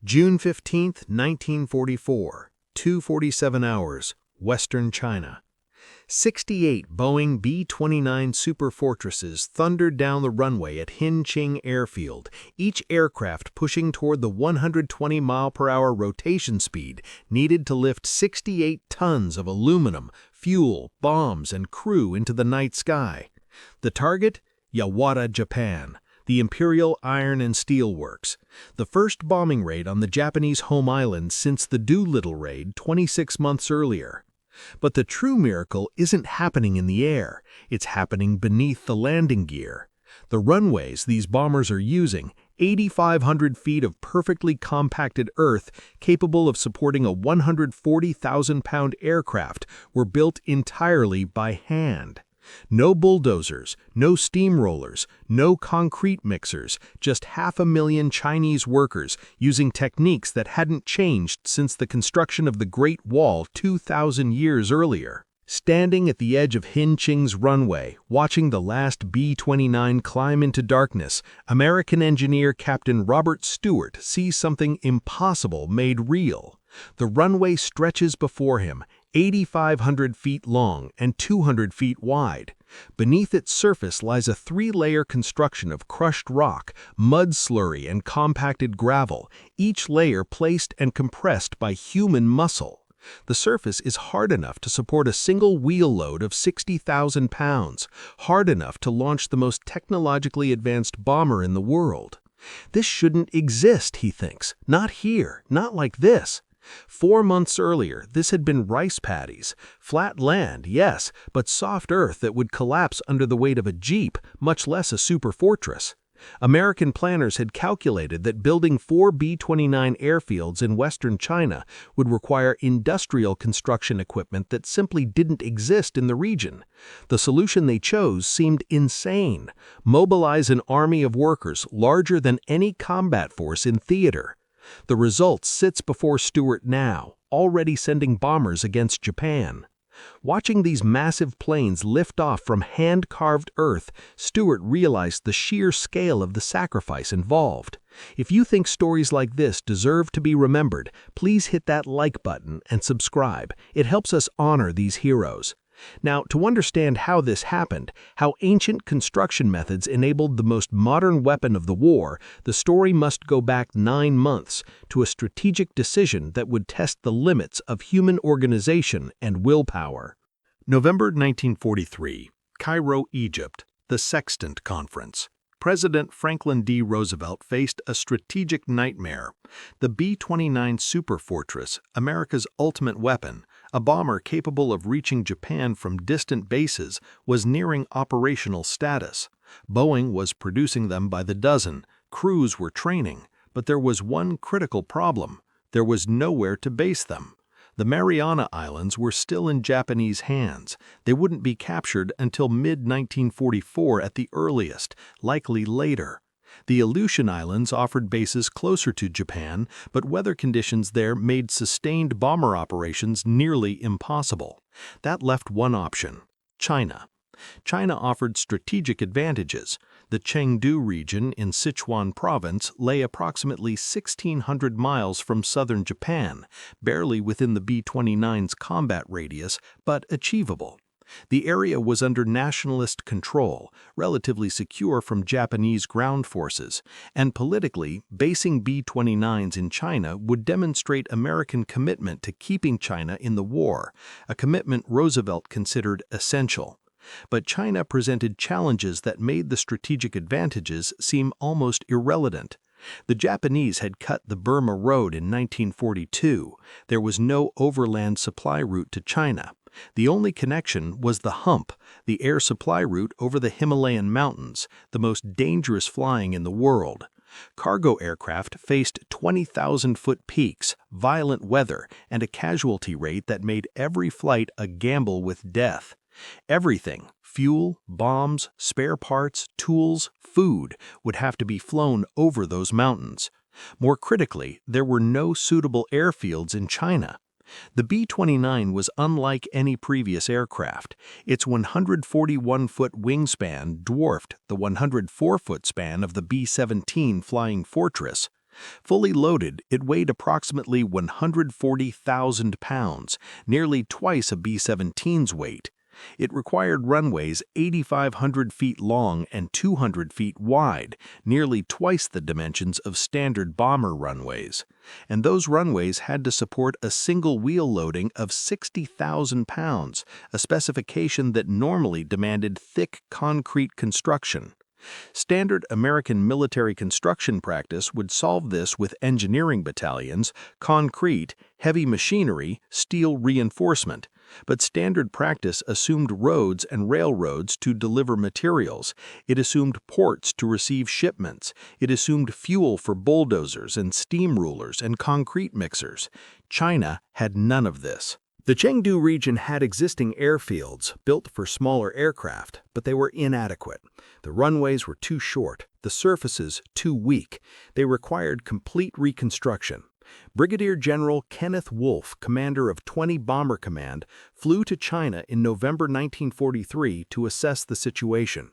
June 15, 1944, 2:47 hours, Western China. 68 Boeing B-29 Superfortresses thundered down the runway at Hinching Airfield, each aircraft pushing toward the 120-mile-per-hour rotation speed needed to lift 68 tons of aluminum, fuel, bombs, and crew into the night sky. The target? Yawata, Japan, the Imperial Iron and Steel Works, the first bombing raid on the Japanese home island since the Doolittle raid 26 months earlier. But the true miracle isn't happening in the air, it's happening beneath the landing gear. The runways these bombers are using, 8,500 feet of perfectly compacted earth capable of supporting a 140,000-pound aircraft, were built entirely by hand. No bulldozers, no steamrollers, no concrete mixers, just 500,000 Chinese workers using techniques that hadn't changed since the construction of the Great Wall 2,000 years earlier. Standing at the edge of Hinching's runway, watching the last B-29 climb into darkness, American engineer Captain Robert Stewart sees something impossible made real. The runway stretches before him, 8,500 feet long and 200 feet wide. Beneath its surface lies a three-layer construction of crushed rock, mud slurry, and compacted gravel, each layer placed and compressed by human muscle. The surface is hard enough to support a single wheel load of 60,000 pounds, hard enough to launch the most technologically advanced bomber in the world. This shouldn't exist, he thinks. Not here, not like this. 4 months earlier, this had been rice paddies. Flat land, yes, but soft earth that would collapse under the weight of a jeep, much less a superfortress. American planners had calculated that building 4 B-29 airfields in western China would require industrial construction equipment that simply didn't exist in the region. The solution they chose seemed insane: mobilize an army of workers larger than any combat force in theater. The result sits before Stewart now, already sending bombers against Japan. Watching these massive planes lift off from hand-carved earth, Stewart realized the sheer scale of the sacrifice involved. If you think stories like this deserve to be remembered, please hit that like button and subscribe. It helps us honor these heroes. Now, to understand how this happened, how ancient construction methods enabled the most modern weapon of the war, the story must go back 9 months to a strategic decision that would test the limits of human organization and willpower. November 1943, Cairo, Egypt, the Sextant Conference. President Franklin D. Roosevelt faced a strategic nightmare. The B-29 Superfortress, America's ultimate weapon, a bomber capable of reaching Japan from distant bases, was nearing operational status. Boeing was producing them by the dozen, crews were training, but there was one critical problem: there was nowhere to base them. The Mariana Islands were still in Japanese hands. They wouldn't be captured until mid-1944 at the earliest, likely later. The Aleutian Islands offered bases closer to Japan, but weather conditions there made sustained bomber operations nearly impossible. That left one option: China. China offered strategic advantages. The Chengdu region in Sichuan province lay approximately 1,600 miles from southern Japan, barely within the B-29's combat radius, but achievable. The area was under nationalist control, relatively secure from Japanese ground forces, and politically, basing B-29s in China would demonstrate American commitment to keeping China in the war, a commitment Roosevelt considered essential. But China presented challenges that made the strategic advantages seem almost irrelevant. The Japanese had cut the Burma Road in 1942. There was no overland supply route to China. The only connection was the Hump, the air supply route over the Himalayan mountains, the most dangerous flying in the world. Cargo aircraft faced 20,000-foot peaks, violent weather, and a casualty rate that made every flight a gamble with death. Everything, fuel, bombs, spare parts, tools, food, would have to be flown over those mountains. More critically, there were no suitable airfields in China. The B-29 was unlike any previous aircraft. Its 141-foot wingspan dwarfed the 104-foot span of the B-17 Flying Fortress. Fully loaded, it weighed approximately 140,000 pounds, nearly twice a B-17's weight. It required runways 8,500 feet long and 200 feet wide, nearly twice the dimensions of standard bomber runways. And those runways had to support a single wheel loading of 60,000 pounds, a specification that normally demanded thick concrete construction. Standard American military construction practice would solve this with engineering battalions, concrete, heavy machinery, steel reinforcement. But standard practice assumed roads and railroads to deliver materials. It assumed ports to receive shipments. It assumed fuel for bulldozers and steam rulers and concrete mixers. China had none of this. The Chengdu region had existing airfields built for smaller aircraft, but they were inadequate. The runways were too short, the surfaces too weak. They required complete reconstruction. Brigadier General Kenneth Wolfe, commander of 20 Bomber Command, flew to China in November 1943 to assess the situation.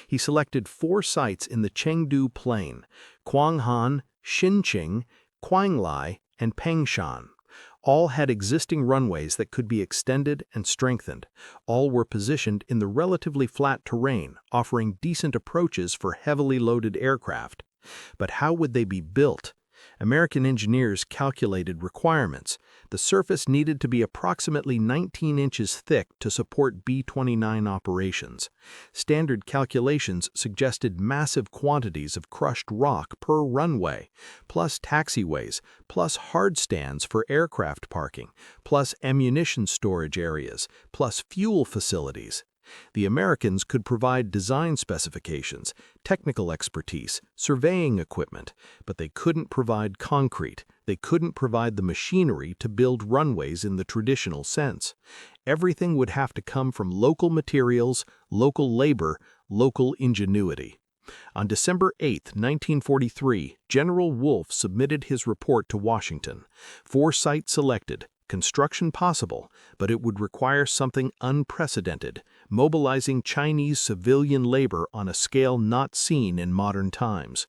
He selected 4 sites in the Chengdu Plain: Quanghan, Xinqing, Quanglai, and Pengshan. All had existing runways that could be extended and strengthened. All were positioned in the relatively flat terrain, offering decent approaches for heavily loaded aircraft. But how would they be built? American engineers calculated requirements. The surface needed to be approximately 19 inches thick to support B-29 operations. Standard calculations suggested massive quantities of crushed rock per runway, plus taxiways, plus hard stands for aircraft parking, plus ammunition storage areas, plus fuel facilities. The Americans could provide design specifications, technical expertise, surveying equipment, but they couldn't provide concrete. They couldn't provide the machinery to build runways in the traditional sense. Everything would have to come from local materials, local labor, local ingenuity. On December 8, 1943, General Wolfe submitted his report to Washington. 4 sites selected. Construction possible, but it would require something unprecedented, mobilizing Chinese civilian labor on a scale not seen in modern times.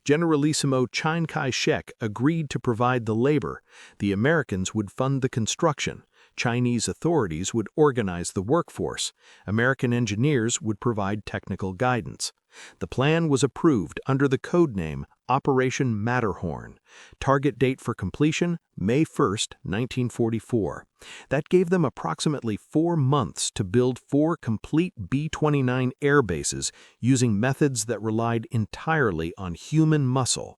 Generalissimo Chiang Kai-shek agreed to provide the labor. The Americans would fund the construction. Chinese authorities would organize the workforce. American engineers would provide technical guidance. The plan was approved under the code name Operation Matterhorn. Target date for completion, May 1, 1944. That gave them approximately 4 months to build 4 complete B-29 airbases using methods that relied entirely on human muscle.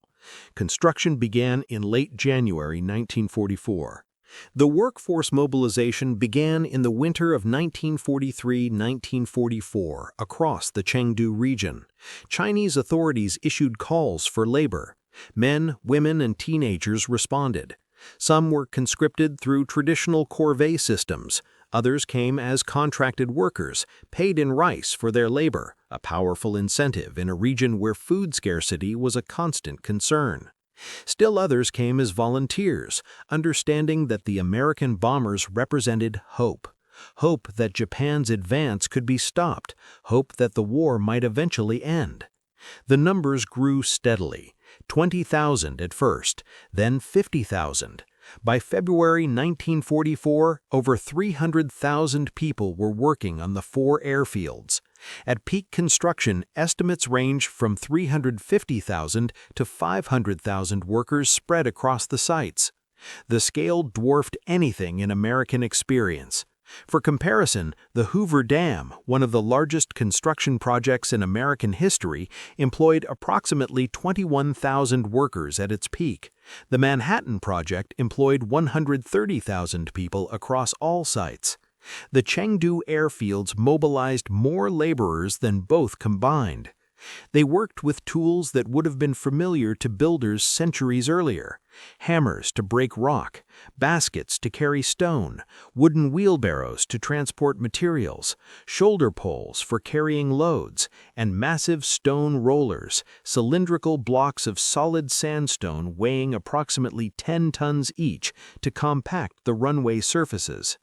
Construction began in late January 1944. The workforce mobilization began in the winter of 1943-1944 across the Chengdu region. Chinese authorities issued calls for labor. Men, women, and teenagers responded. Some were conscripted through traditional corvée systems. Others came as contracted workers, paid in rice for their labor, a powerful incentive in a region where food scarcity was a constant concern. Still others came as volunteers, understanding that the American bombers represented hope. Hope that Japan's advance could be stopped, hope that the war might eventually end. The numbers grew steadily, 20,000 at first, then 50,000. By February 1944, over 300,000 people were working on the 4 airfields. At peak construction, estimates range from 350,000 to 500,000 workers spread across the sites. The scale dwarfed anything in American experience. For comparison, the Hoover Dam, one of the largest construction projects in American history, employed approximately 21,000 workers at its peak. The Manhattan Project employed 130,000 people across all sites. The Chengdu airfields mobilized more laborers than both combined. They worked with tools that would have been familiar to builders centuries earlier: hammers to break rock, baskets to carry stone, wooden wheelbarrows to transport materials, shoulder poles for carrying loads, and massive stone rollers, cylindrical blocks of solid sandstone weighing approximately 10 tons each to compact the runway surfaces.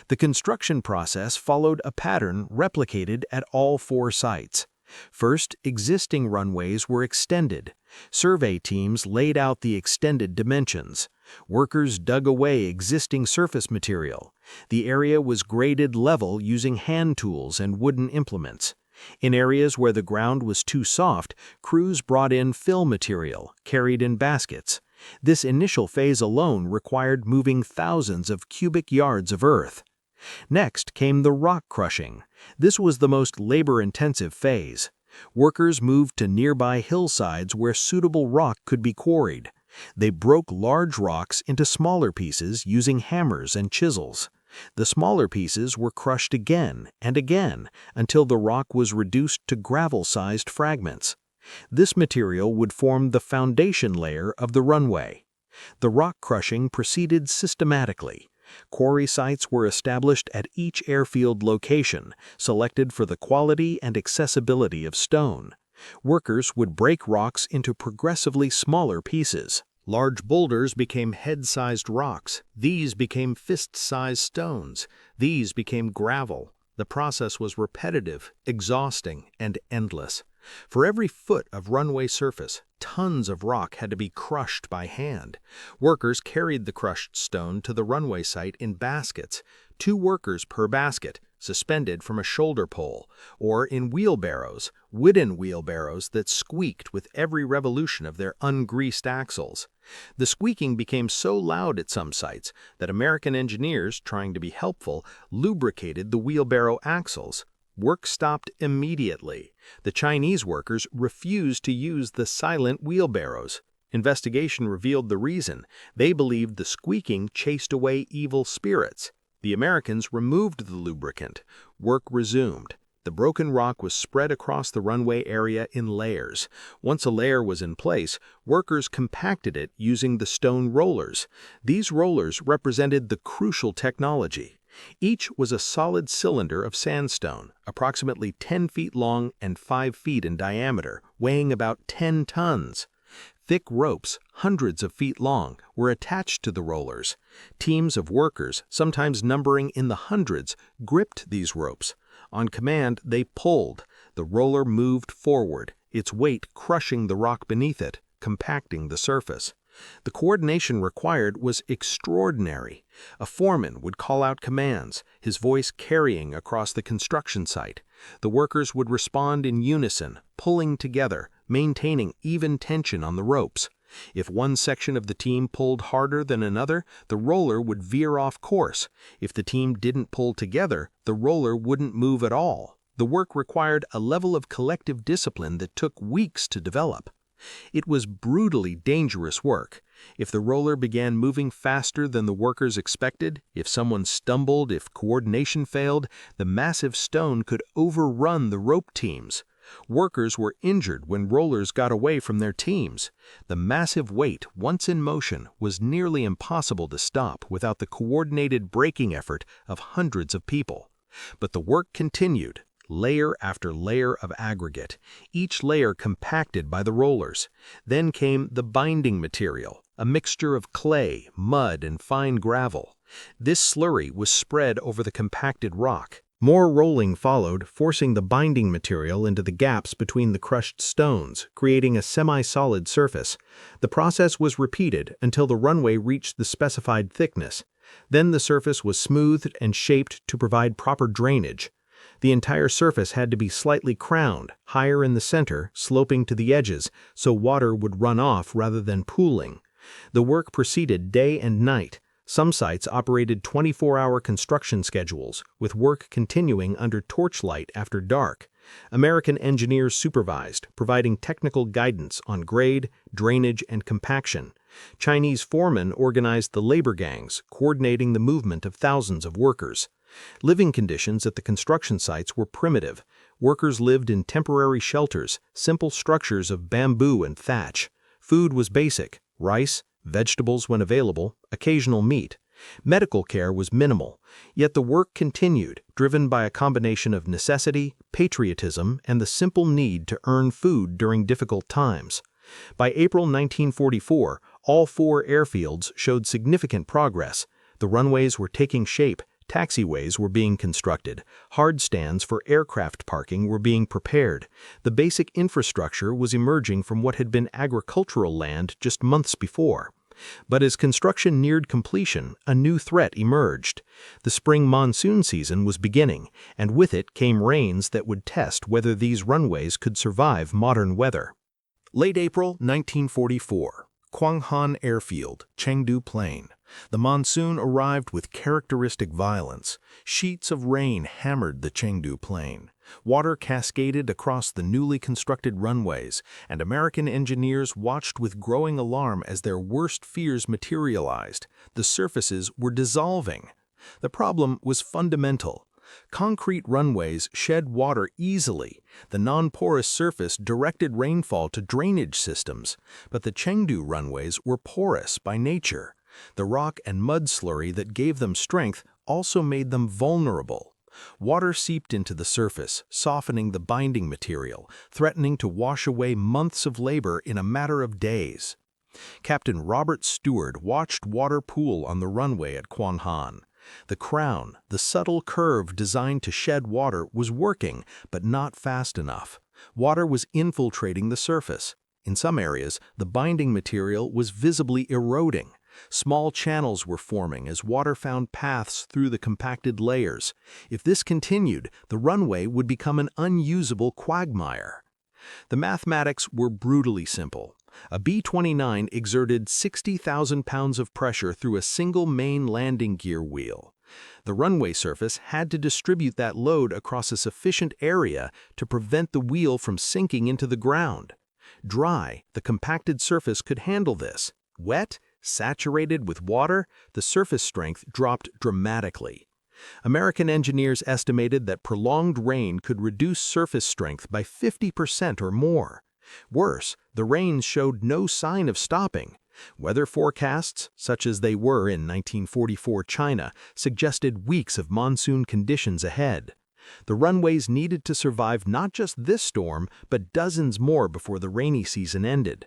The construction process followed a pattern replicated at all 4 sites. First, existing runways were extended. Survey teams laid out the extended dimensions. Workers dug away existing surface material. The area was graded level using hand tools and wooden implements. In areas where the ground was too soft, crews brought in fill material, carried in baskets. This initial phase alone required moving thousands of cubic yards of earth. Next came the rock crushing. This was the most labor-intensive phase. Workers moved to nearby hillsides where suitable rock could be quarried. They broke large rocks into smaller pieces using hammers and chisels. The smaller pieces were crushed again and again until the rock was reduced to gravel-sized fragments. This material would form the foundation layer of the runway. The rock crushing proceeded systematically. Quarry sites were established at each airfield location, selected for the quality and accessibility of stone. Workers would break rocks into progressively smaller pieces. Large boulders became head-sized rocks. These became fist-sized stones. These became gravel. The process was repetitive, exhausting, and endless. For every foot of runway surface, tons of rock had to be crushed by hand. Workers carried the crushed stone to the runway site in baskets, 2 workers per basket, suspended from a shoulder pole, or in wheelbarrows, wooden wheelbarrows that squeaked with every revolution of their ungreased axles. The squeaking became so loud at some sites that American engineers, trying to be helpful, lubricated the wheelbarrow axles. Work stopped immediately. The Chinese workers refused to use the silent wheelbarrows. Investigation revealed the reason. They believed the squeaking chased away evil spirits. The Americans removed the lubricant. Work resumed. The broken rock was spread across the runway area in layers. Once a layer was in place, workers compacted it using the stone rollers. These rollers represented the crucial technology. Each was a solid cylinder of sandstone, approximately 10 feet long and 5 feet in diameter, weighing about 10 tons. Thick ropes, hundreds of feet long, were attached to the rollers. Teams of workers, sometimes numbering in the hundreds, gripped these ropes. On command, they pulled. The roller moved forward, its weight crushing the rock beneath it, compacting the surface. The coordination required was extraordinary. A foreman would call out commands, his voice carrying across the construction site. The workers would respond in unison, pulling together, maintaining even tension on the ropes. If one section of the team pulled harder than another, the roller would veer off course. If the team didn't pull together, the roller wouldn't move at all. The work required a level of collective discipline that took weeks to develop. It was brutally dangerous work. If the roller began moving faster than the workers expected, if someone stumbled, if coordination failed, the massive stone could overrun the rope teams. Workers were injured when rollers got away from their teams. The massive weight, once in motion, was nearly impossible to stop without the coordinated braking effort of hundreds of people. But the work continued. Layer after layer of aggregate, each layer compacted by the rollers. Then came the binding material, a mixture of clay, mud, and fine gravel. This slurry was spread over the compacted rock. More rolling followed, forcing the binding material into the gaps between the crushed stones, creating a semi-solid surface. The process was repeated until the runway reached the specified thickness. Then the surface was smoothed and shaped to provide proper drainage. The entire surface had to be slightly crowned, higher in the center, sloping to the edges, so water would run off rather than pooling. The work proceeded day and night. Some sites operated 24-hour construction schedules, with work continuing under torchlight after dark. American engineers supervised, providing technical guidance on grade, drainage, and compaction. Chinese foremen organized the labor gangs, coordinating the movement of thousands of workers. Living conditions at the construction sites were primitive. Workers lived in temporary shelters, simple structures of bamboo and thatch. Food was basic: rice, vegetables when available, occasional meat. Medical care was minimal, yet the work continued, driven by a combination of necessity, patriotism, and the simple need to earn food during difficult times. By April 1944, all 4 airfields showed significant progress. The runways were taking shape, Taxiways were being constructed, hard stands for aircraft parking were being prepared. The basic infrastructure was emerging from what had been agricultural land just months before. But as construction neared completion, a new threat emerged. The spring monsoon season was beginning, and with it came rains that would test whether these runways could survive modern weather. Late April 1944, Kwanghan Airfield, Chengdu Plain. The monsoon arrived with characteristic violence. Sheets of rain hammered the Chengdu Plain. Water cascaded across the newly constructed runways, and American engineers watched with growing alarm as their worst fears materialized. The surfaces were dissolving. The problem was fundamental. Concrete runways shed water easily. The non-porous surface directed rainfall to drainage systems, but the Chengdu runways were porous by nature. The rock and mud slurry that gave them strength also made them vulnerable. Water seeped into the surface, softening the binding material, threatening to wash away months of labor in a matter of days. Captain Robert Stewart watched water pool on the runway at Kwanghan. The crown, the subtle curve designed to shed water, was working, but not fast enough. Water was infiltrating the surface. In some areas, the binding material was visibly eroding. Small channels were forming as water found paths through the compacted layers. If this continued, the runway would become an unusable quagmire. The mathematics were brutally simple. A B-29 exerted 60,000 pounds of pressure through a single main landing gear wheel. The runway surface had to distribute that load across a sufficient area to prevent the wheel from sinking into the ground. Dry, the compacted surface could handle this. Wet, saturated with water, the surface strength dropped dramatically. American engineers estimated that prolonged rain could reduce surface strength by 50% or more. Worse, the rains showed no sign of stopping. Weather forecasts, such as they were in 1944 China, suggested weeks of monsoon conditions ahead. The runways needed to survive not just this storm, but dozens more before the rainy season ended.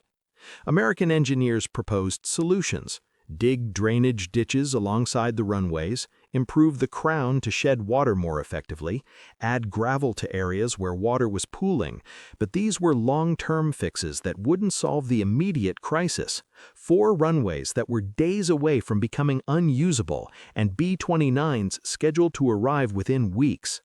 American engineers proposed solutions: dig drainage ditches alongside the runways, improve the crown to shed water more effectively, add gravel to areas where water was pooling, but these were long-term fixes that wouldn't solve the immediate crisis. 4 runways that were days away from becoming unusable, and B-29s scheduled to arrive within weeks.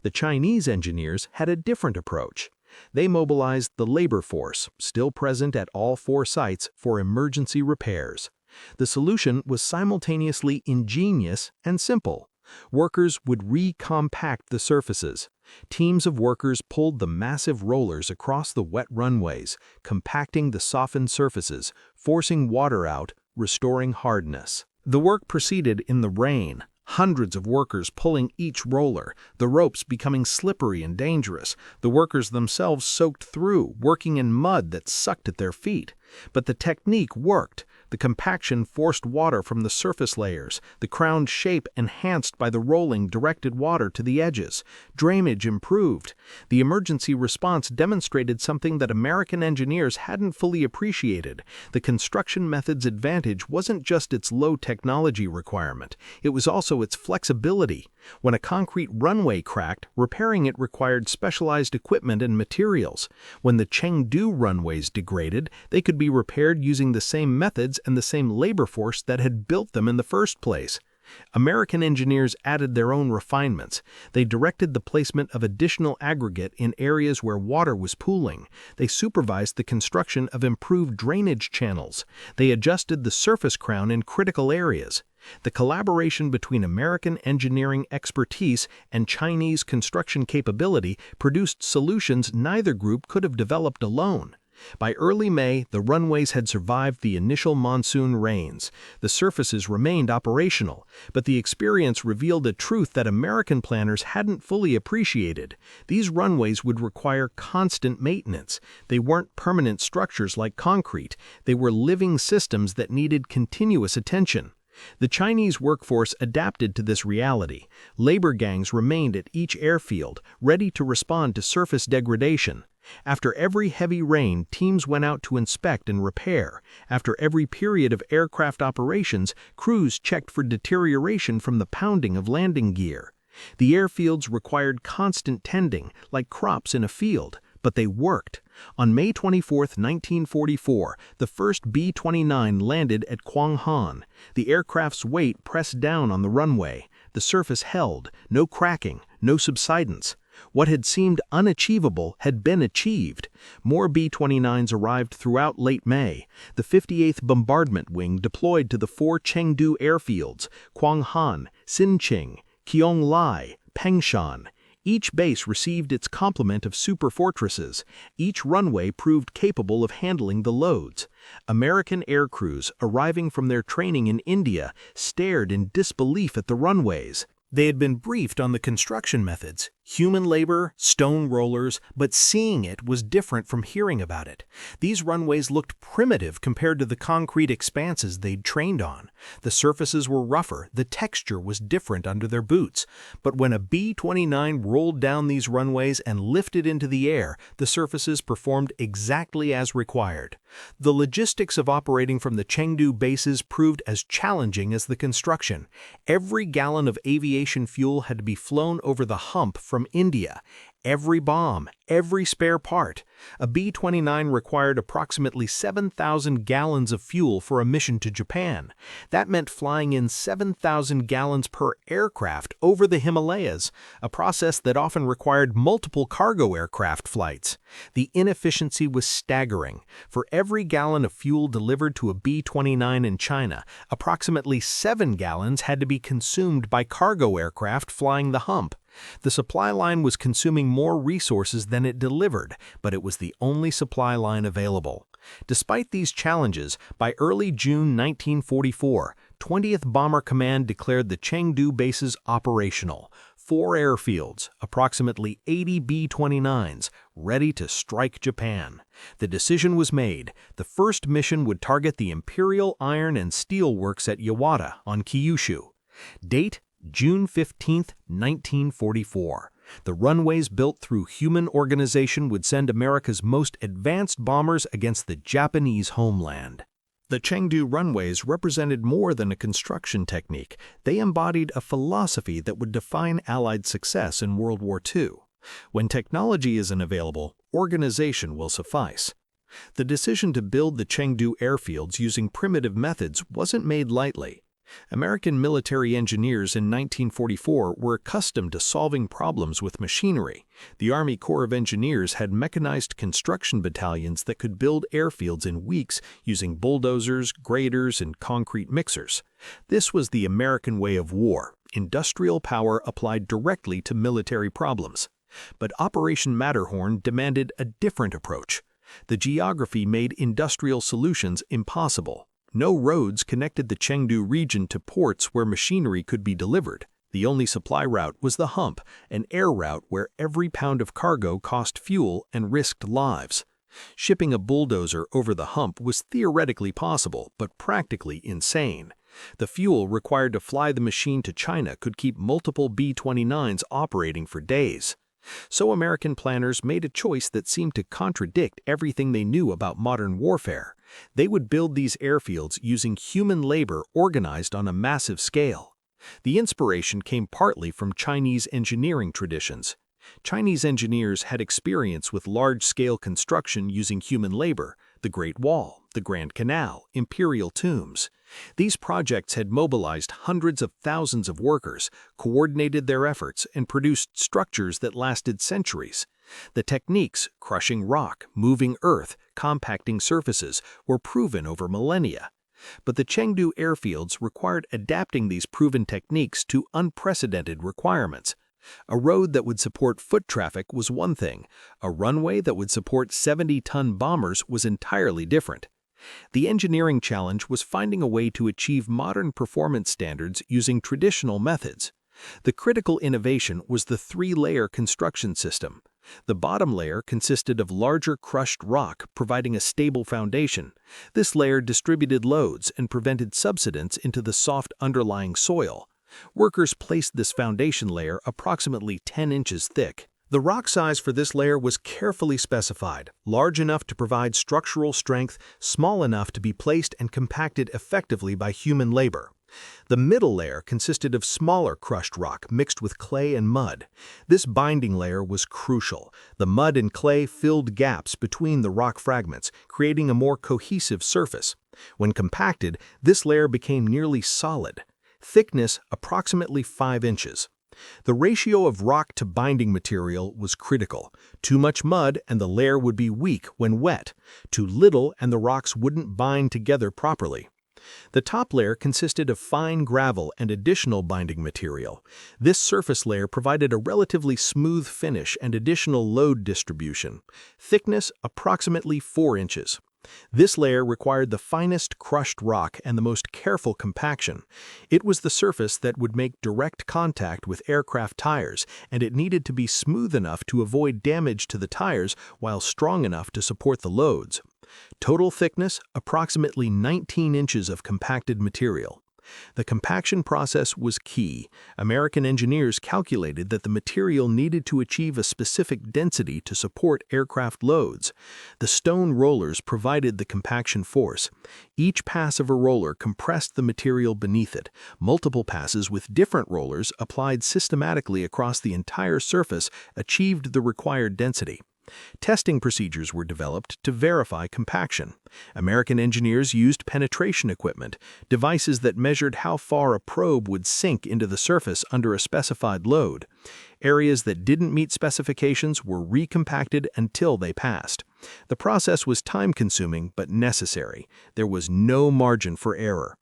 The Chinese engineers had a different approach. They mobilized the labor force, still present at all 4 sites, for emergency repairs. The solution was simultaneously ingenious and simple. Workers would recompact the surfaces. Teams of workers pulled the massive rollers across the wet runways, compacting the softened surfaces, forcing water out, restoring hardness. The work proceeded in the rain. Hundreds of workers pulling each roller, the ropes becoming slippery and dangerous, the workers themselves soaked through, working in mud that sucked at their feet. But the technique worked. The compaction forced water from the surface layers. The crown's shape, enhanced by the rolling, directed water to the edges. Drainage improved. The emergency response demonstrated something that American engineers hadn't fully appreciated. The construction method's advantage wasn't just its low technology requirement. It was also its flexibility. When a concrete runway cracked, repairing it required specialized equipment and materials. When the Chengdu runways degraded, they could be repaired using the same methods and the same labor force that had built them in the first place. American engineers added their own refinements. They directed the placement of additional aggregate in areas where water was pooling. They supervised the construction of improved drainage channels. They adjusted the surface crown in critical areas. The collaboration between American engineering expertise and Chinese construction capability produced solutions neither group could have developed alone. By early May, the runways had survived the initial monsoon rains. The surfaces remained operational, but the experience revealed a truth that American planners hadn't fully appreciated. These runways would require constant maintenance. They weren't permanent structures like concrete. They were living systems that needed continuous attention. The Chinese workforce adapted to this reality. Labor gangs remained at each airfield, ready to respond to surface degradation. After every heavy rain, teams went out to inspect and repair. After every period of aircraft operations, crews checked for deterioration from the pounding of landing gear. The airfields required constant tending, like crops in a field, but they worked. On May 24, 1944, the first B-29 landed at Kwanghan. The aircraft's weight pressed down on the runway. The surface held, no cracking, no subsidence. What had seemed unachievable had been achieved. More B-29s arrived throughout late May. The 58th Bombardment Wing deployed to the 4 Chengdu airfields, Kwanghan, Xinqing, Qionglai, Pengshan. Each base received its complement of superfortresses. Each runway proved capable of handling the loads. American air crews, arriving from their training in India, stared in disbelief at the runways. They had been briefed on the construction methods, human labor, stone rollers, but seeing it was different from hearing about it. These runways looked primitive compared to the concrete expanses they'd trained on. The surfaces were rougher, the texture was different under their boots. But when a B-29 rolled down these runways and lifted into the air, the surfaces performed exactly as required. The logistics of operating from the Chengdu bases proved as challenging as the construction. Every gallon of aviation fuel had to be flown over the hump from India. Every bomb, every spare part. A B-29 required approximately 7,000 gallons of fuel for a mission to Japan. That meant flying in 7,000 gallons per aircraft over the Himalayas, a process that often required multiple cargo aircraft flights. The inefficiency was staggering. For every gallon of fuel delivered to a B-29 in China, approximately 7 gallons had to be consumed by cargo aircraft flying the hump. The supply line was consuming more resources than it delivered, but it was the only supply line available. Despite these challenges, by early June 1944, 20th Bomber Command declared the Chengdu bases operational. 4 airfields, approximately 80 B-29s, ready to strike Japan. The decision was made. The first mission would target the Imperial Iron and Steel Works at Yawata on Kyushu. Date: June 15, 1944. The runways built through human organization would send America's most advanced bombers against the Japanese homeland. The Chengdu runways represented more than a construction technique. They embodied a philosophy that would define Allied success in World War II. When technology isn't available, organization will suffice. The decision to build the Chengdu airfields using primitive methods wasn't made lightly. American military engineers in 1944 were accustomed to solving problems with machinery. The Army Corps of Engineers had mechanized construction battalions that could build airfields in weeks using bulldozers, graders, and concrete mixers. This was the American way of war, industrial power applied directly to military problems. But Operation Matterhorn demanded a different approach. The geography made industrial solutions impossible. No roads connected the Chengdu region to ports where machinery could be delivered. The only supply route was the hump, an air route where every pound of cargo cost fuel and risked lives. Shipping a bulldozer over the hump was theoretically possible, but practically insane. The fuel required to fly the machine to China could keep multiple B-29s operating for days. So American planners made a choice that seemed to contradict everything they knew about modern warfare. They would build these airfields using human labor organized on a massive scale. The inspiration came partly from Chinese engineering traditions. Chinese engineers had experience with large-scale construction using human labor: the Great Wall, the Grand Canal, imperial tombs. These projects had mobilized hundreds of thousands of workers, coordinated their efforts, and produced structures that lasted centuries. The techniques, crushing rock, moving earth, compacting surfaces, were proven over millennia. But the Chengdu airfields required adapting these proven techniques to unprecedented requirements. A road that would support foot traffic was one thing. A runway that would support 70-ton bombers was entirely different. The engineering challenge was finding a way to achieve modern performance standards using traditional methods. The critical innovation was the 3-layer construction system. The bottom layer consisted of larger crushed rock, providing a stable foundation. This layer distributed loads and prevented subsidence into the soft underlying soil. Workers placed this foundation layer approximately 10 inches thick. The rock size for this layer was carefully specified, large enough to provide structural strength, small enough to be placed and compacted effectively by human labor. The middle layer consisted of smaller crushed rock mixed with clay and mud. This binding layer was crucial. The mud and clay filled gaps between the rock fragments, creating a more cohesive surface. When compacted, this layer became nearly solid. Thickness approximately 5 inches. The ratio of rock to binding material was critical. Too much mud and the layer would be weak when wet. Too little and the rocks wouldn't bind together properly. The top layer consisted of fine gravel and additional binding material. This surface layer provided a relatively smooth finish and additional load distribution. Thickness approximately 4 inches. This layer required the finest crushed rock and the most careful compaction. It was the surface that would make direct contact with aircraft tires, and it needed to be smooth enough to avoid damage to the tires while strong enough to support the loads. Total thickness, approximately 19 inches of compacted material. The compaction process was key. American engineers calculated that the material needed to achieve a specific density to support aircraft loads. The stone rollers provided the compaction force. Each pass of a roller compressed the material beneath it. Multiple passes with different rollers applied systematically across the entire surface achieved the required density. Testing procedures were developed to verify compaction. American engineers used penetration equipment, devices that measured how far a probe would sink into the surface under a specified load. Areas that didn't meet specifications were recompacted until they passed. The process was time-consuming but necessary. There was no margin for error.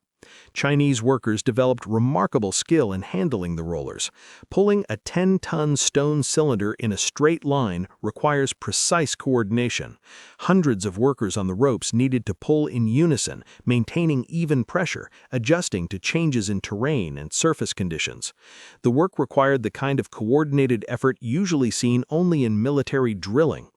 Chinese workers developed remarkable skill in handling the rollers. Pulling a 10-ton stone cylinder in a straight line requires precise coordination. Hundreds of workers on the ropes needed to pull in unison, maintaining even pressure, adjusting to changes in terrain and surface conditions. The work required the kind of coordinated effort usually seen only in military drilling.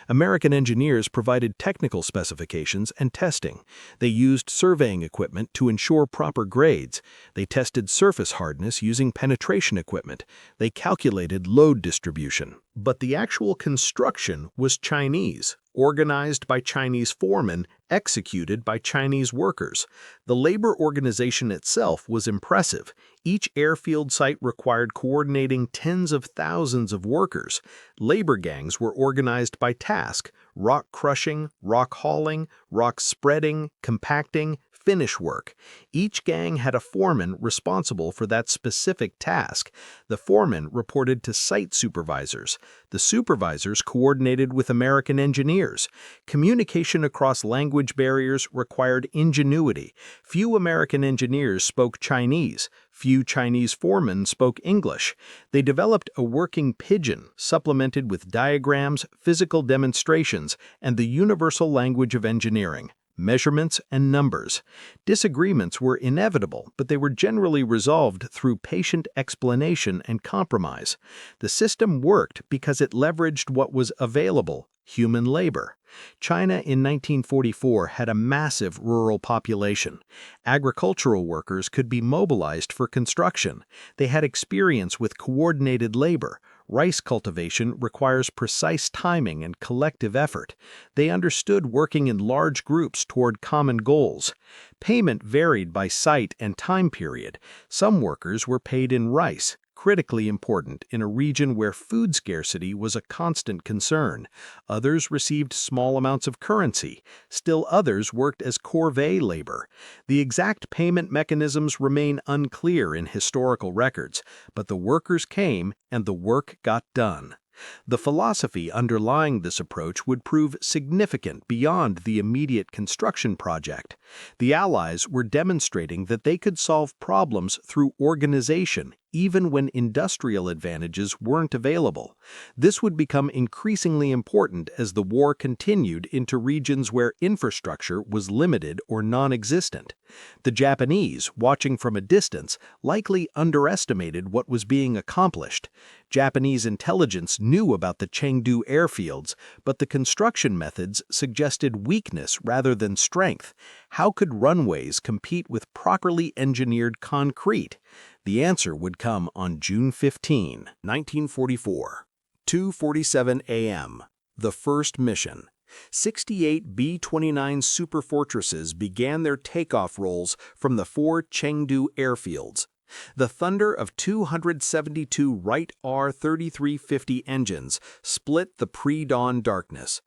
American engineers provided technical specifications and testing. They used surveying equipment to ensure proper grades. They tested surface hardness using penetration equipment. They calculated load distribution. But the actual construction was Chinese, organized by Chinese foremen, executed by Chinese workers. The labor organization itself was impressive. Each airfield site required coordinating tens of thousands of workers. Labor gangs were organized by task: rock crushing, rock hauling, rock spreading, compacting, finish work. Each gang had a foreman responsible for that specific task. The foreman reported to site supervisors. The supervisors coordinated with American engineers. Communication across language barriers required ingenuity. Few American engineers spoke Chinese. Few Chinese foremen spoke English. They developed a working pidgin, supplemented with diagrams, physical demonstrations, and the universal language of engineering: measurements and numbers. Disagreements were inevitable, but they were generally resolved through patient explanation and compromise. The system worked because it leveraged what was available: human labor. China in 1944 had a massive rural population. Agricultural workers could be mobilized for construction. They had experience with coordinated labor. Rice cultivation requires precise timing and collective effort. They understood working in large groups toward common goals. Payment varied by site and time period. Some workers were paid in rice, critically important in a region where food scarcity was a constant concern. Others received small amounts of currency. Still others worked as corvée labor. The exact payment mechanisms remain unclear in historical records, but the workers came and the work got done. The philosophy underlying this approach would prove significant beyond the immediate construction project. The Allies were demonstrating that they could solve problems through organization, even when industrial advantages weren't available. This would become increasingly important as the war continued into regions where infrastructure was limited or non-existent. The Japanese, watching from a distance, likely underestimated what was being accomplished. Japanese intelligence knew about the Chengdu airfields, but the construction methods suggested weakness rather than strength. How could runways compete with properly engineered concrete? The answer would come on June 15, 1944. 2:47 a.m. The first mission. 68 B-29 Superfortresses began their takeoff rolls from the 4 Chengdu airfields. The thunder of 272 Wright R-3350 engines split the pre-dawn darkness.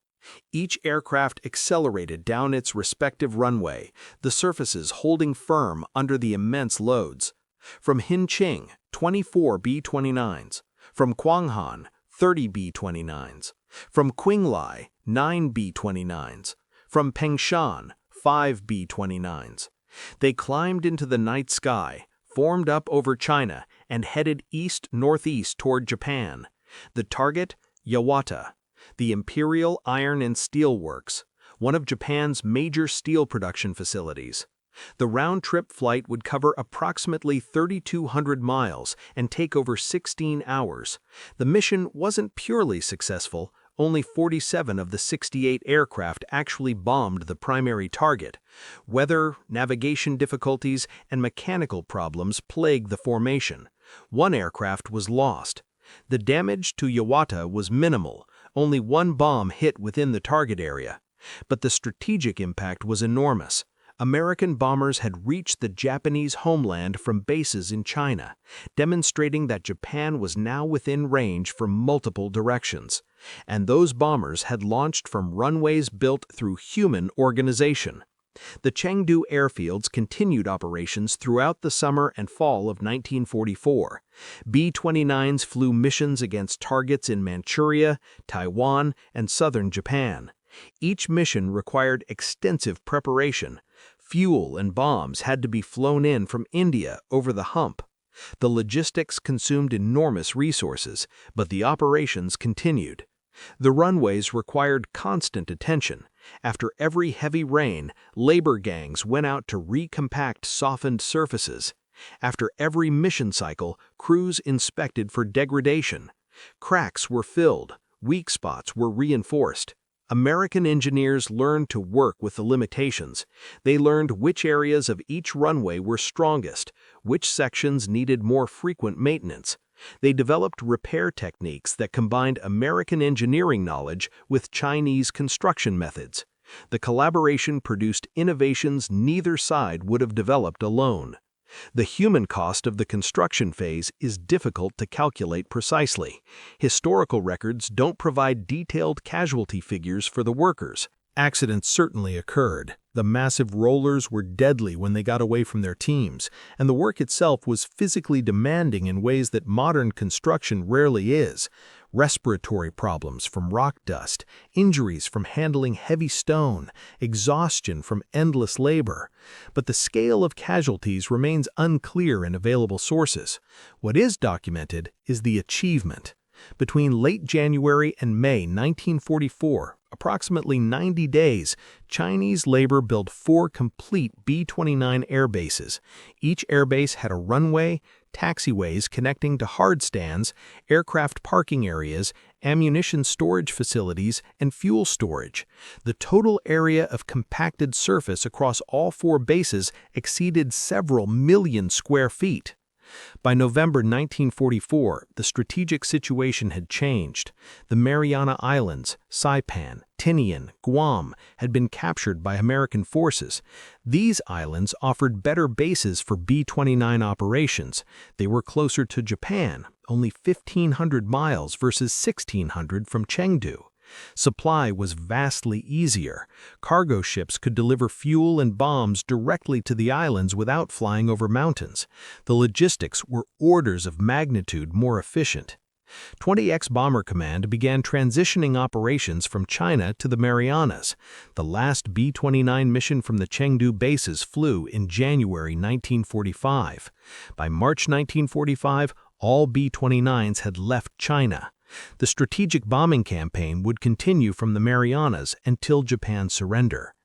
Each aircraft accelerated down its respective runway, the surfaces holding firm under the immense loads. From Hinqing, 24 B-29s. From Quanghan, 30 B-29s. From Qinglai, 9 B-29s. From Pengshan, 5 B-29s. They climbed into the night sky, formed up over China, and headed east-northeast toward Japan. The target, Yawata, the Imperial Iron and Steel Works, one of Japan's major steel production facilities. The round-trip flight would cover approximately 3,200 miles and take over 16 hours. The mission wasn't purely successful. Only 47 of the 68 aircraft actually bombed the primary target. Weather, navigation difficulties, and mechanical problems plagued the formation. One aircraft was lost. The damage to Yawata was minimal. Only one bomb hit within the target area. But the strategic impact was enormous. American bombers had reached the Japanese homeland from bases in China, demonstrating that Japan was now within range from multiple directions. And those bombers had launched from runways built through human organization. The Chengdu airfields continued operations throughout the summer and fall of 1944. B-29s flew missions against targets in Manchuria, Taiwan, and southern Japan. Each mission required extensive preparation. Fuel and bombs had to be flown in from India over the hump. The logistics consumed enormous resources, but the operations continued. The runways required constant attention. After every heavy rain, labor gangs went out to recompact softened surfaces. After every mission cycle, crews inspected for degradation. Cracks were filled, weak spots were reinforced. American engineers learned to work with the limitations. They learned which areas of each runway were strongest, which sections needed more frequent maintenance. They developed repair techniques that combined American engineering knowledge with Chinese construction methods. The collaboration produced innovations neither side would have developed alone. The human cost of the construction phase is difficult to calculate precisely. Historical records don't provide detailed casualty figures for the workers. Accidents certainly occurred. The massive rollers were deadly when they got away from their teams, and the work itself was physically demanding in ways that modern construction rarely is. Respiratory problems from rock dust, injuries from handling heavy stone, exhaustion from endless labor. But the scale of casualties remains unclear in available sources. What is documented is the achievement. Between late January and May 1944, approximately 90 days, Chinese labor built 4 complete B-29 airbases. Each airbase had a runway, taxiways connecting to hard stands, aircraft parking areas, ammunition storage facilities, and fuel storage. The total area of compacted surface across all 4 bases exceeded several million square feet. By November 1944, the strategic situation had changed. The Mariana Islands, Saipan, Tinian, Guam had been captured by American forces. These islands offered better bases for B-29 operations. They were closer to Japan, only 1,500 miles versus 1,600 from Chengdu. Supply was vastly easier. Cargo ships could deliver fuel and bombs directly to the islands without flying over mountains. The logistics were orders of magnitude more efficient. 20X Bomber Command began transitioning operations from China to the Marianas. The last B-29 mission from the Chengdu bases flew in January 1945. By March 1945, all B-29s had left China. The strategic bombing campaign would continue from the Marianas until Japan's surrender.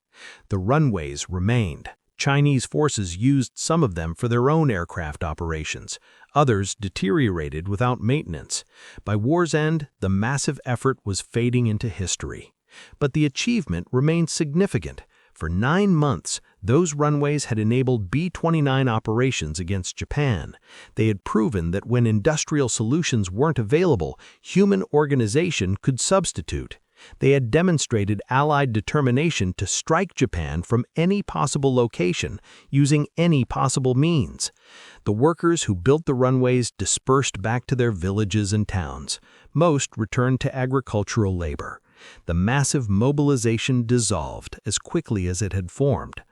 The runways remained. Chinese forces used some of them for their own aircraft operations. Others deteriorated without maintenance. By war's end, the massive effort was fading into history. But the achievement remained significant. For 9 months, those runways had enabled B-29 operations against Japan. They had proven that when industrial solutions weren't available, human organization could substitute. They had demonstrated Allied determination to strike Japan from any possible location, using any possible means. The workers who built the runways dispersed back to their villages and towns. Most returned to agricultural labor. The massive mobilization dissolved as quickly as it had formed.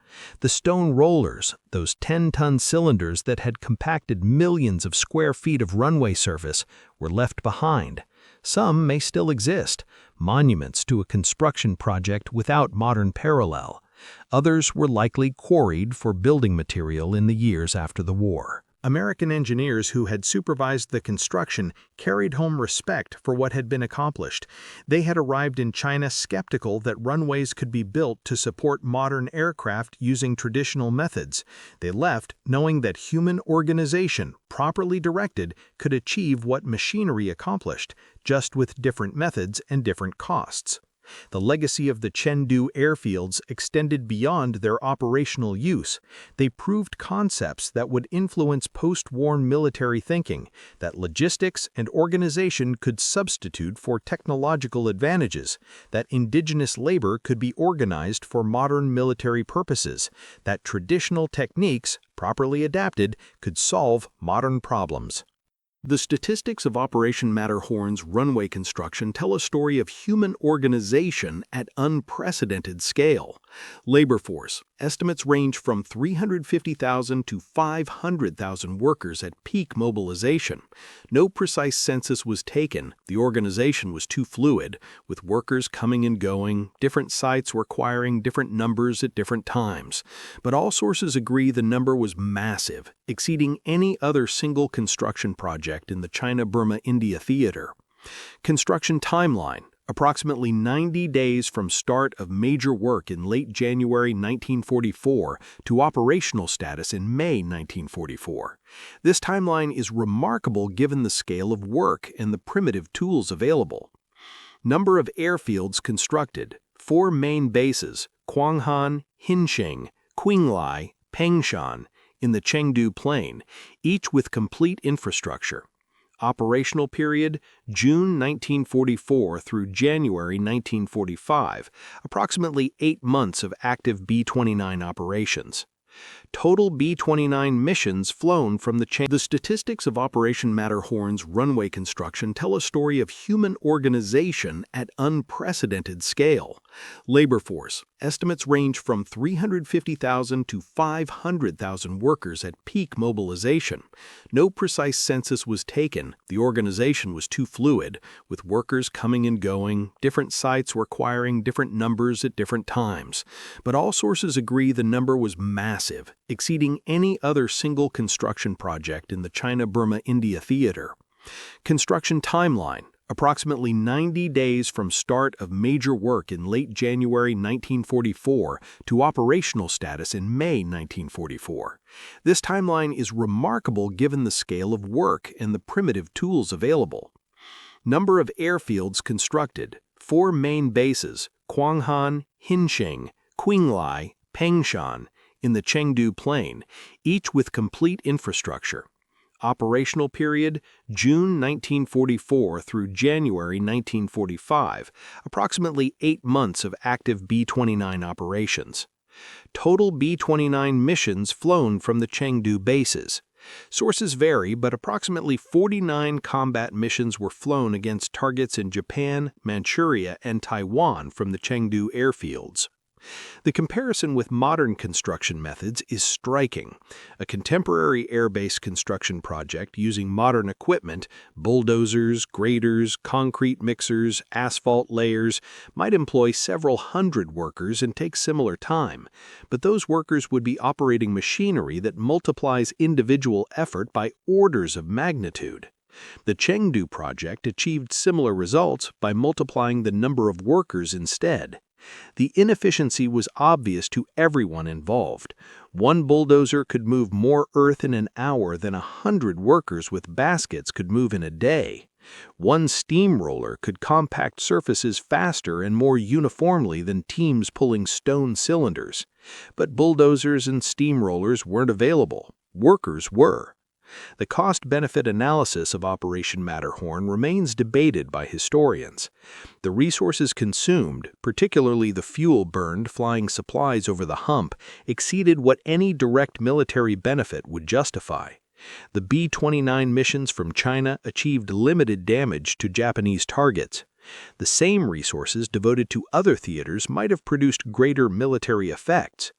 The stone rollers, those 10-ton cylinders that had compacted millions of square feet of runway surface, were left behind. Some may still exist, monuments to a construction project without modern parallel. Others were likely quarried for building material in the years after the war. American engineers who had supervised the construction carried home respect for what had been accomplished. They had arrived in China skeptical that runways could be built to support modern aircraft using traditional methods. They left knowing that human organization, properly directed, could achieve what machinery accomplished, just with different methods and different costs. The legacy of the Chengdu airfields extended beyond their operational use. They proved concepts that would influence post-war military thinking, that logistics and organization could substitute for technological advantages, that indigenous labor could be organized for modern military purposes, that traditional techniques, properly adapted, could solve modern problems. The statistics of Operation Matterhorn's runway construction tell a story of human organization at unprecedented scale. Labor force estimates range from 350,000 to 500,000 workers at peak mobilization. No precise census was taken. The organization was too fluid, with workers coming and going, different sites requiring different numbers at different times. But all sources agree the number was massive, exceeding any other single construction project in the China-Burma-India theater. Construction timeline: approximately 90 days from start of major work in late January 1944 to operational status in May 1944. This timeline is remarkable given the scale of work and the primitive tools available. Number of airfields constructed: 4 main bases, Quanghan, Hinsheng, Qinglai, Pengshan, in the Chengdu Plain, each with complete infrastructure. Operational period: June 1944 through January 1945, approximately 8 months of active B-29 operations. Total B-29 missions flown from the statistics of Operation Matterhorn's runway construction tell a story of human organization at unprecedented scale. Labor force estimates range from 350,000 to 500,000 workers at peak mobilization. No precise census was taken. The organization was too fluid, with workers coming and going, different sites requiring different numbers at different times. But all sources agree the number was massive, exceeding any other single construction project in the China-Burma-India theater. Construction timeline: approximately 90 days from start of major work in late January 1944 to operational status in May 1944. This timeline is remarkable given the scale of work and the primitive tools available. Number of airfields constructed: 4 main bases, Quanghan, Hinsheng, Qinglai, Pengshan, in the Chengdu Plain, each with complete infrastructure. Operational period: June 1944 through January 1945, approximately 8 months of active B-29 operations. Total B-29 missions flown from the Chengdu bases. Sources vary, but approximately 49 combat missions were flown against targets in Japan, Manchuria, and Taiwan from the Chengdu airfields. The comparison with modern construction methods is striking. A contemporary airbase construction project using modern equipment, bulldozers, graders, concrete mixers, asphalt layers, might employ several hundred workers and take similar time, but those workers would be operating machinery that multiplies individual effort by orders of magnitude. The Chengdu project achieved similar results by multiplying the number of workers instead. The inefficiency was obvious to everyone involved. One bulldozer could move more earth in an hour than 100 workers with baskets could move in a day. One steamroller could compact surfaces faster and more uniformly than teams pulling stone cylinders. But bulldozers and steamrollers weren't available. Workers were. The cost-benefit analysis of Operation Matterhorn remains debated by historians. The resources consumed, particularly the fuel burned flying supplies over the hump, exceeded what any direct military benefit would justify. The B-29 missions from China achieved limited damage to Japanese targets. The same resources devoted to other theaters might have produced greater military effects.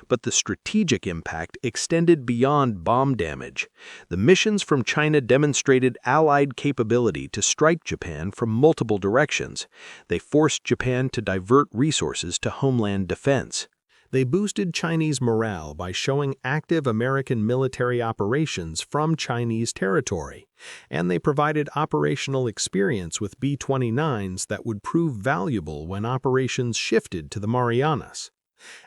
But the strategic impact extended beyond bomb damage. The missions from China demonstrated Allied capability to strike Japan from multiple directions. They forced Japan to divert resources to homeland defense. They boosted Chinese morale by showing active American military operations from Chinese territory, and they provided operational experience with B-29s that would prove valuable when operations shifted to the Marianas.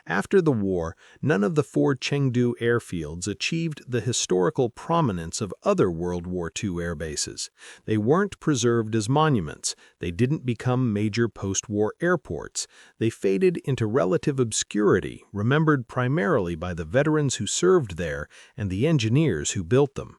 After the war, none of the 4 Chengdu airfields achieved the historical prominence of other World War II airbases. They weren't preserved as monuments. They didn't become major post-war airports. They faded into relative obscurity, remembered primarily by the veterans who served there and the engineers who built them.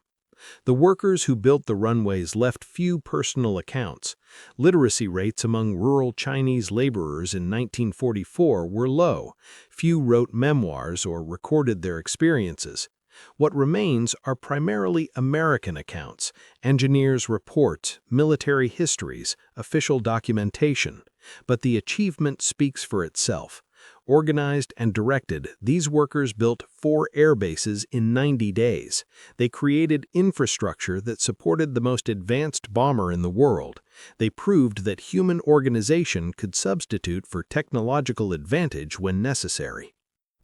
The workers who built the runways left few personal accounts. Literacy rates among rural Chinese laborers in 1944 were low. Few wrote memoirs or recorded their experiences. What remains are primarily American accounts, engineers' reports, military histories, official documentation. But the achievement speaks for itself. Organized and directed, these workers built 4 airbases in 90 days. They created infrastructure that supported the most advanced bomber in the world. They proved that human organization could substitute for technological advantage when necessary.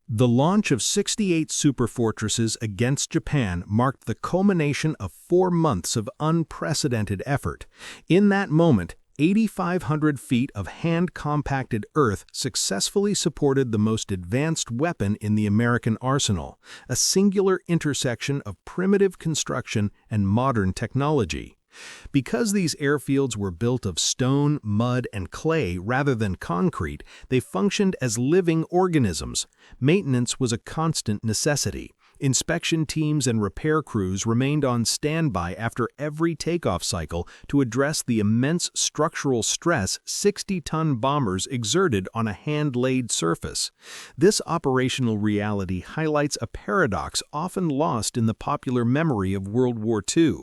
The launch of 68 superfortresses against Japan marked the culmination of 4 months of unprecedented effort. In that moment, 8,500 feet of hand-compacted earth successfully supported the most advanced weapon in the American arsenal, a singular intersection of primitive construction and modern technology. Because these airfields were built of stone, mud, and clay rather than concrete, they functioned as living organisms. Maintenance was a constant necessity. Inspection teams and repair crews remained on standby after every takeoff cycle to address the immense structural stress 60-ton bombers exerted on a hand-laid surface. This operational reality highlights a paradox often lost in the popular memory of World War II.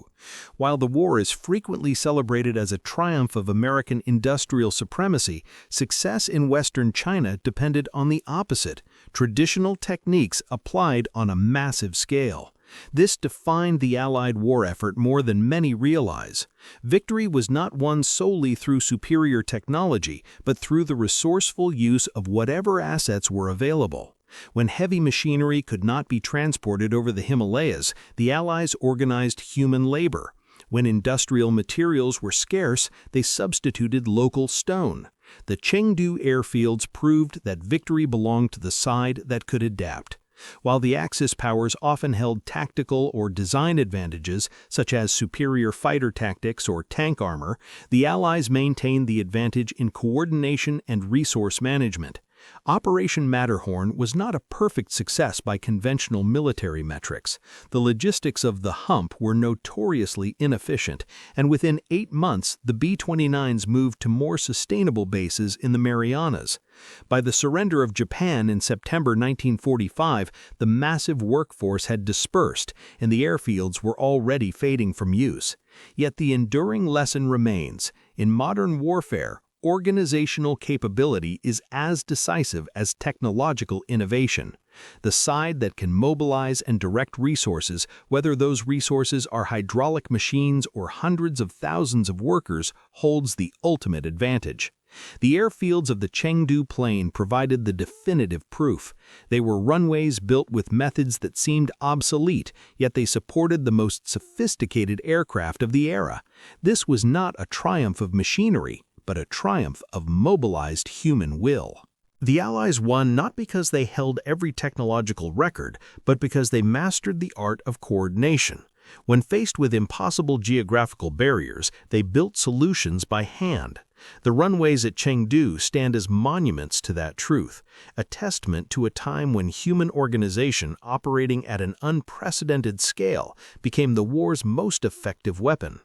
While the war is frequently celebrated as a triumph of American industrial supremacy, success in Western China depended on the opposite: traditional techniques applied on a massive scale. This defined the Allied war effort more than many realize. Victory was not won solely through superior technology, but through the resourceful use of whatever assets were available. When heavy machinery could not be transported over the Himalayas, the Allies organized human labor. When industrial materials were scarce, they substituted local stone. The Chengdu airfields proved that victory belonged to the side that could adapt. While the Axis powers often held tactical or design advantages, such as superior fighter tactics or tank armor, the Allies maintained the advantage in coordination and resource management. Operation Matterhorn was not a perfect success by conventional military metrics. The logistics of the hump were notoriously inefficient, and within 8 months the B-29s moved to more sustainable bases in the Marianas. By the surrender of Japan in September 1945, the massive workforce had dispersed, and the airfields were already fading from use. Yet the enduring lesson remains: in modern warfare, Organizational capability is as decisive as technological innovation. The side that can mobilize and direct resources, whether those resources are hydraulic machines or hundreds of thousands of workers, holds the ultimate advantage. The airfields of the Chengdu Plain provided the definitive proof. They were runways built with methods that seemed obsolete, yet they supported the most sophisticated aircraft of the era. This was not a triumph of machinery, but a triumph of mobilized human will. The Allies won not because they held every technological record, but because they mastered the art of coordination. When faced with impossible geographical barriers, they built solutions by hand. The runways at Chengdu stand as monuments to that truth, a testament to a time when human organization operating at an unprecedented scale became the war's most effective weapon.